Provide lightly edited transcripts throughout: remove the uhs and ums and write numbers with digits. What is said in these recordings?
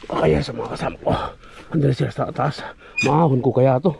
Kaya sa mga kasama ko, andun sila sa taas. Maahon ko kaya to.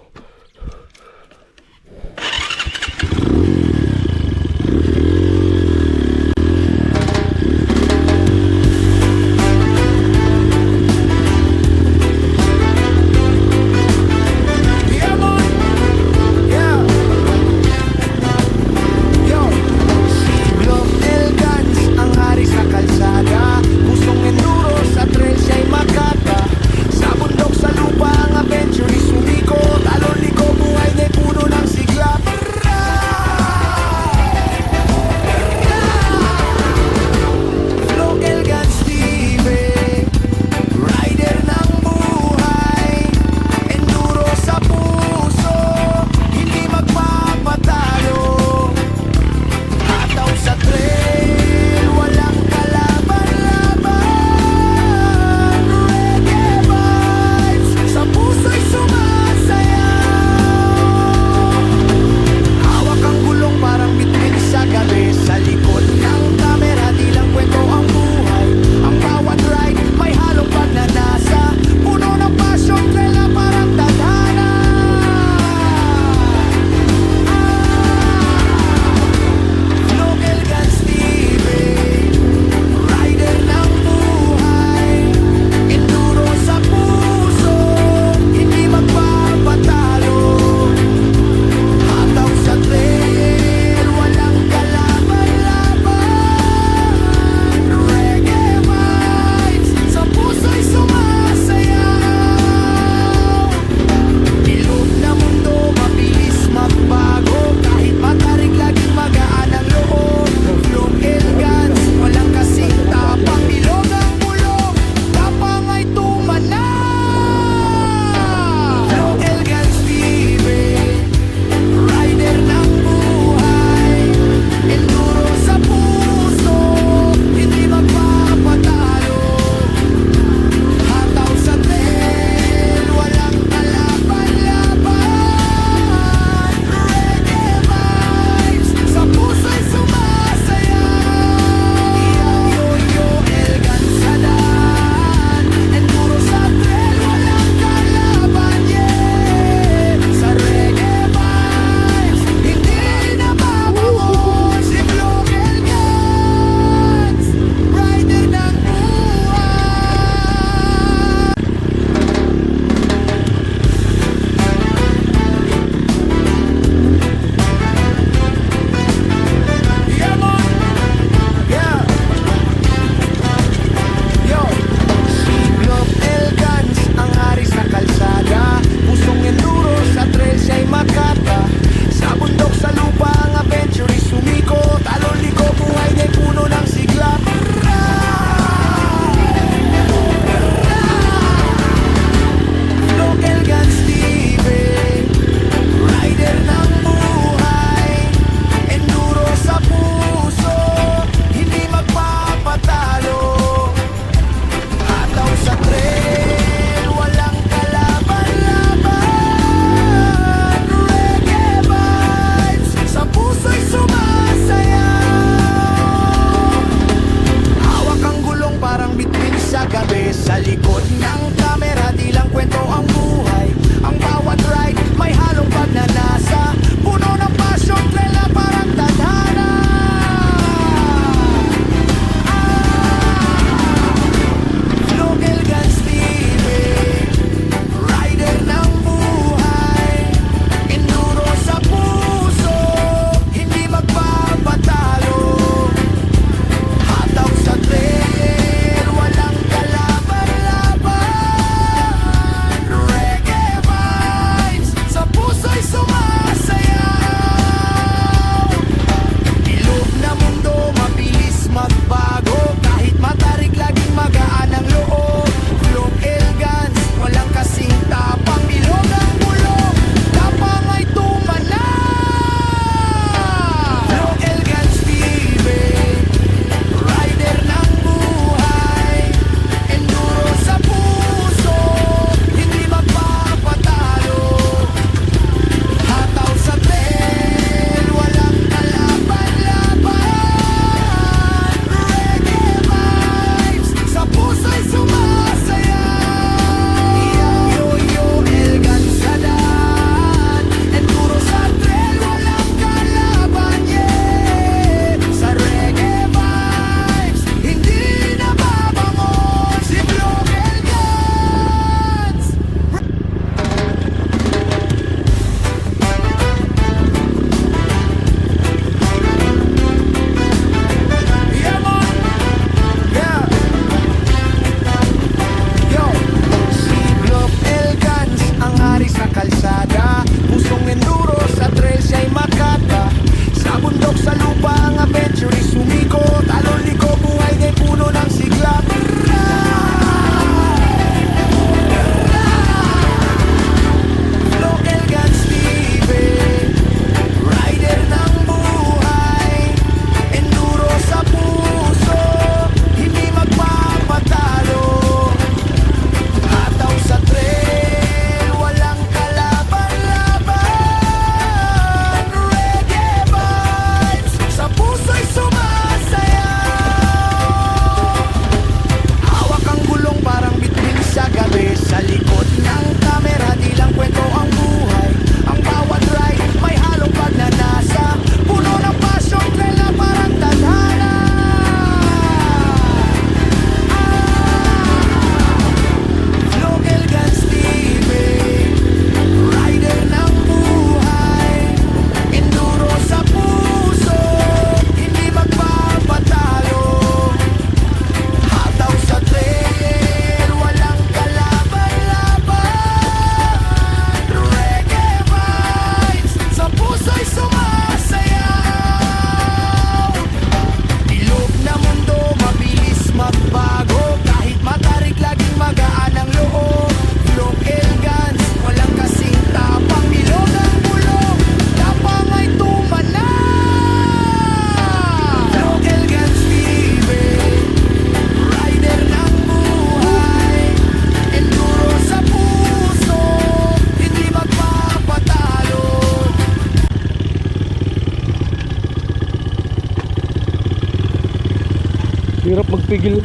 magpigil.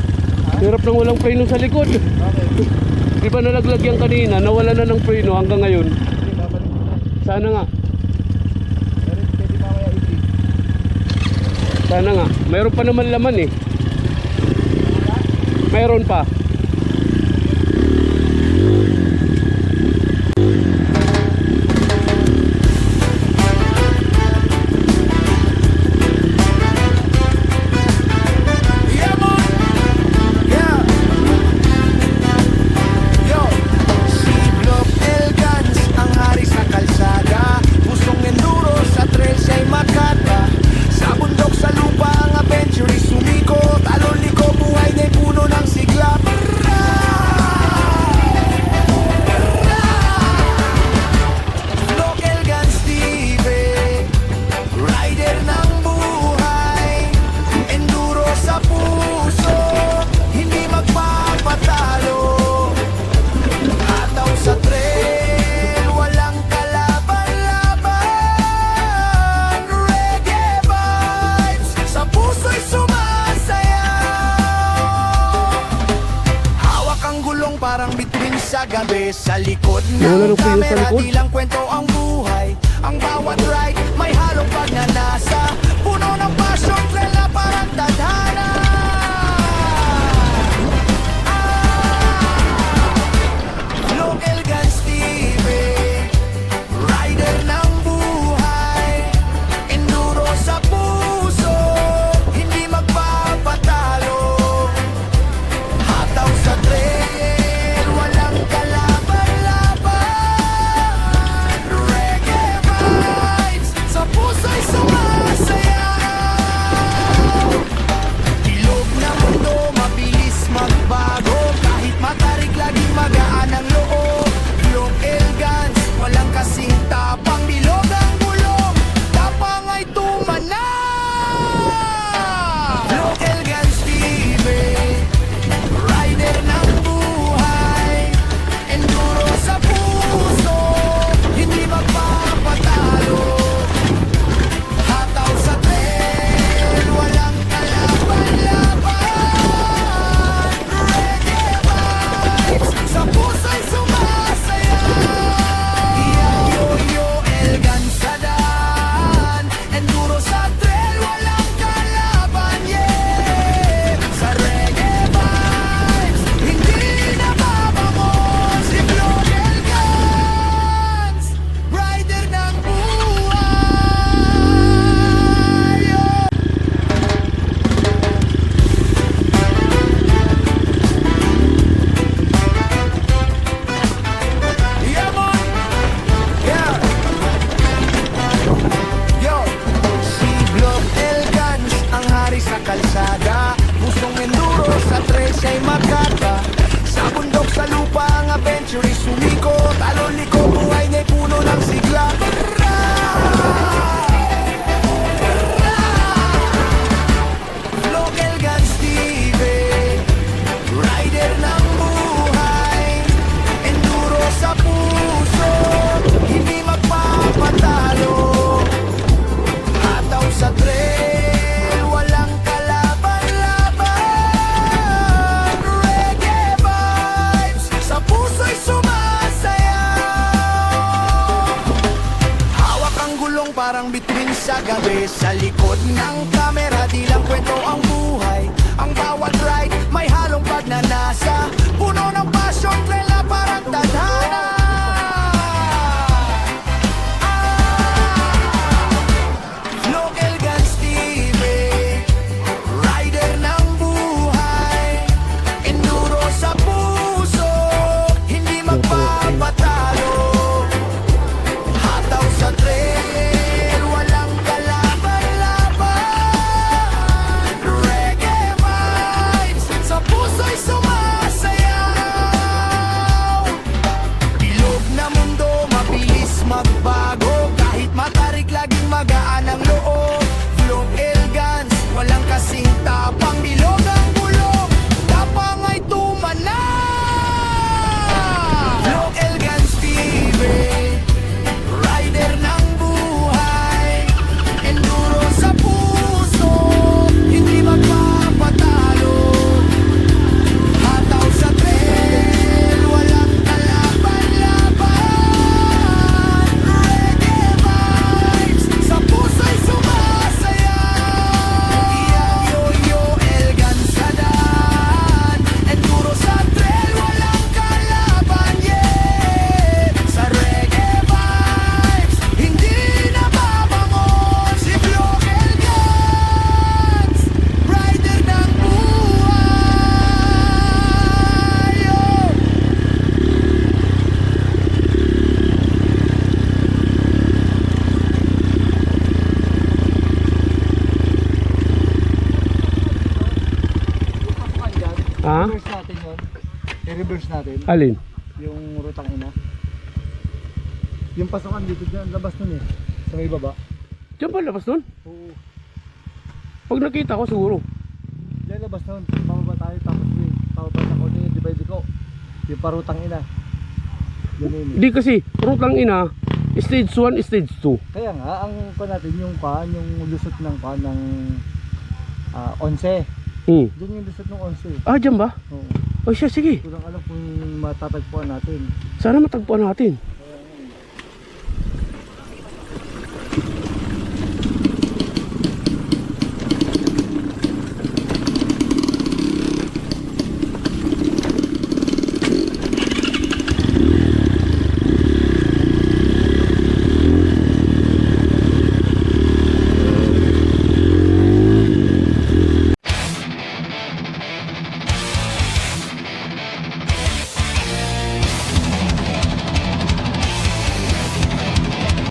Hirap nang walang preno sa likod. Di ba nalaglag yan kanina, nawala na ng preno hanggang ngayon. Sana nga. Sana nga. Mayroon pa naman laman eh. Mayroon pa. Gabi sa likod Wala ng nang preno sa kamera, likod. di lang kwento ang buhay. Ang bawat ride may halong pagnanasa, puno ng passion, trail na parang tadhana. Local Guns TV, rider ng buhay, enduro sa puso, hindi magpapatalo. Hataw sa trail, walang kalaban-laban. Reggae vibes, sa puso'y sumasayaw. Ilog na mundo, mabilis magbago. Kahit matarik, laging magaan ang loob. Local Guns, walang kasing tapang. Bilog ang bulong, tapang ay tumanaw. Local Guns TV, rider ng buhay, enduro sa puso, hindi magpapatalo. Hataw sa trail, walang kalaban-laban. Reggae vibes, sa puso'y sumasayaw. Yo-yo, Elgan sa daan, enduro sa trail, walang kalaban, yeah. Sa reggae vibes, hindi na mabangon. Si Local Guns, rider ng buhay. Yeah, man. Yeah. Yo, si Local Guns, ang hari sa kalsada. Pusong enduro sa trail siya'y makata. Sa bundok, sa lupa, ang adventure sumiko. Talon liko, buhay niya'y puno ng sigla. Local Guns TV, rider ng buhay, enduro sa puso, hindi magpapatalo. Hataw sa trail, walang kalaban-laban. Reggae vibes, sa puso'y sumasayaw. Hawak ang gulong parang bituin sa gabi. Sa likod ng kamera, di lang kwento ang buhay. Ang bawat ride may halong pagnanasa, puno ng passion, trail na parang tadhana. Local Guns TV, rider ng buhay, enduro sa puso, hindi magpapatalo. Hataw sa trail, walang kalaban-laban. natin, Alin? yung rutang ina. Yung pasokan dito dyan, labas nun eh. Sa may baba. Diyan pa labas nun? Oo. Pag nakita ko siguro. Dyan labas nun. Bababa tayo tapos yung pababa sa konti yung divide ko. Yung parutang ina. Yan yun eh. Di kasi, rutang ina, stage 1, stage 2. Kaya nga, ang pa natin yung yung lusot ng ng 11. Hmm. Diyan yung lusot ng 11. Ah, dyan ba? Oo. O siya, sige. Kulang alam kung matatagpuan natin. Sana matagpuan natin.